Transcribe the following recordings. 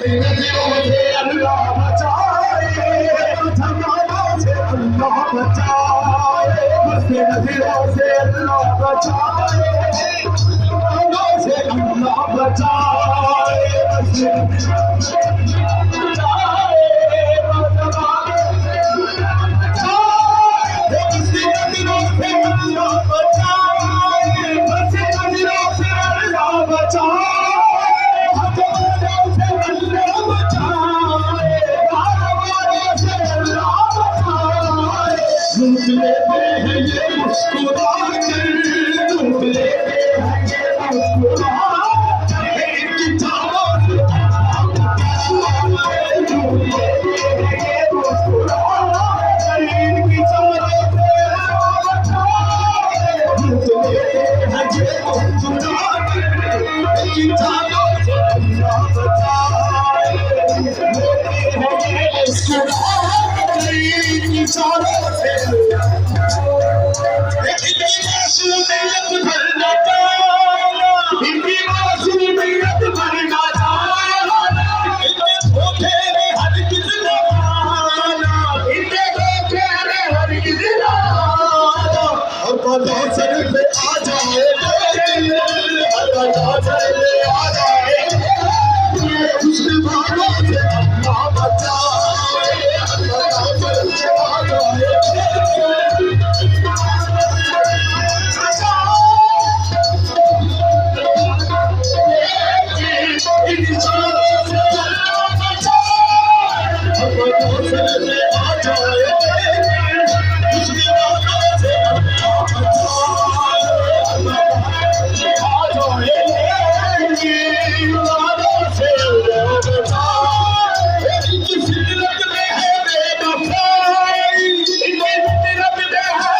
नजरों से अल्लाह बचाए, जमानों से अल्लाह बचाए, मस्ती नजरों से अल्लाह बचाए, जमानों से अल्लाह बचाए, मस्ती नजरों से बचाए, जमानों से बचाए, मस्ती नजरों से अल्लाह बचाए, मस्ती नजरों से अल्लाह बचाए। लूट लेते हैं ये मुस्कुरा कर, लूट लेते हैं ये मुस्कुरा कर, इनकी चालों से लूट लेते हैं ये मुस्कुरा कर, इनकी चालों से लूट लेते हैं ये मुस्कुरा कर, इनकी चालों से बचाए, लेते हैं ये मुस्कुरा की चारों से इनकी मासूमियत भरना जाना, इनकी मासूमियत भरना जाना, इनके धोखे में हर किसी न आना, इनके धोखे में हर किसी न आना। और बता सर पे आ जाए, बता सर पे आ जाए, उसके बालों से अल्लाह बचाए, बता सर पे आ जाए, इनकी चालों से अल्लाह बचाए, बता सर पे आ जाए, उसके बालों से अल्लाह बचाए, आ जाए, इनकी बालों से अल्लाह बचाए, इनकी फितरत में है बेवफाई, इनकी फितरत में है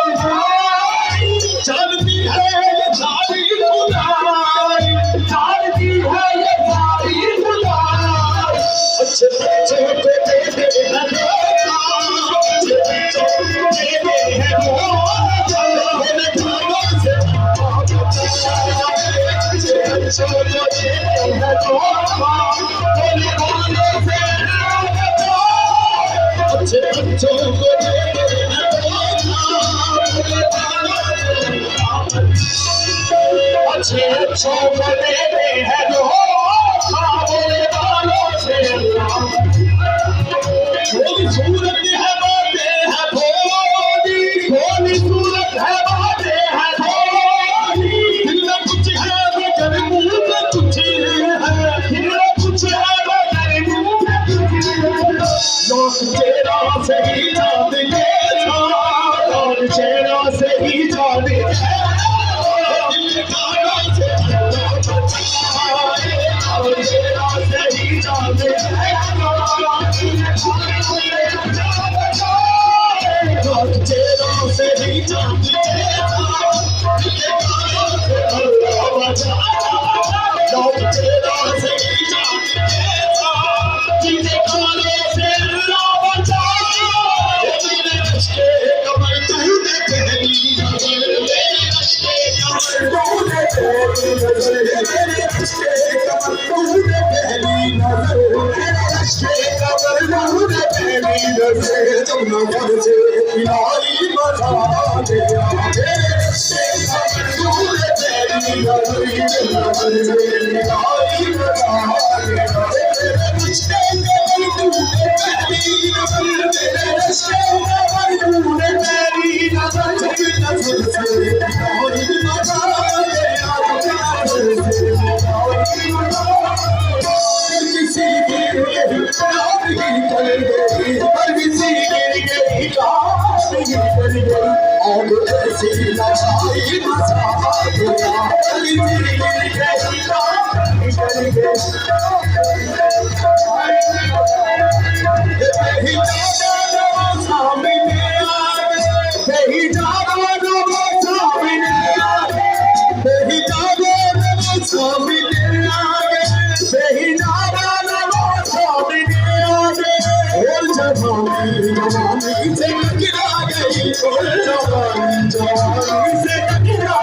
बेवफाई, जानती है ये सारी खुदाई, जानती है ये सारी खुदाई। अच्छे बच्चों को देते हैं धोखा, अच्छे बच्चों को देते हैं धोखा, उन्हें खानों से अल्लाह बचाए, अच्छे बच्चों को देते हैं धोखा, उन्हें खानों से अल्लाह बचाए, अच्छे बच्चों को देते हैं धोखा, उन्हें खानों से अल्लाह बचाए, अच्छे बच्चों को देते हैं धोखा, उन्हें खानों से अल्लाह बचाए। भोली सूरत है बातें हैं भोली, भोली सूरत है बातें हैं भोली, दिल में कुछ है मगर मुंह में कुछ है, दिल में कुछ है मगर मुंह में कुछ है। लोग चेहरा से ही जानते था, लोग चेहरा से ही जानते हैं, दिल कानों से अल्लाह बचाए, और चेहरा से ही जानते हैं, लोग चेहरा से ही जानते हैं, दिल कानों से अल्लाह बचाए, लोग चेहरा से ही जानते हैं, दिल कानों से अल्लाह बचाए। मेरे रिश्ते कमर तूने पहली नजर, मेरे रिश्ते कमर तूने पहली नजर, मेरे रिश्ते कमर तूने पहली नजर, मेरे रिश्ते कमर तूने पहली नजर, जब नजर से इलाही बचा दिया, मेरे रिश्ते कमर तूने पहली नजर, जब नजर से इलाही बचा दिया, मेरे रिश्ते कमर तूने पहली नजर, मेरे रिश्ते कमर तूने पहली नजर, जब नजर से इलाही बचा दिया, नजर से इलाही बचा दिया। किसी के प्यार ही कर गई, हर किसी के प्यार ही कर गई, और ऐसी लड़ाई मचा दिया, हर किसी के प्यार ही कर गई। नहीं जाना सामने आगे, नहीं जाना सामने आगे, नहीं जाना सामने आगे, नहीं जाना सामने आगे, और जवानी जवानी से टकरा गई, और जवानी जवानी से टकरा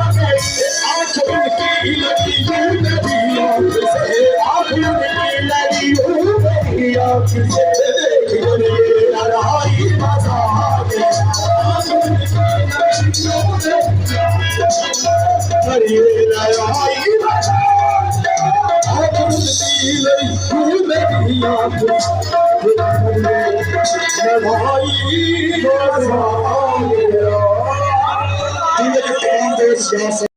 भाई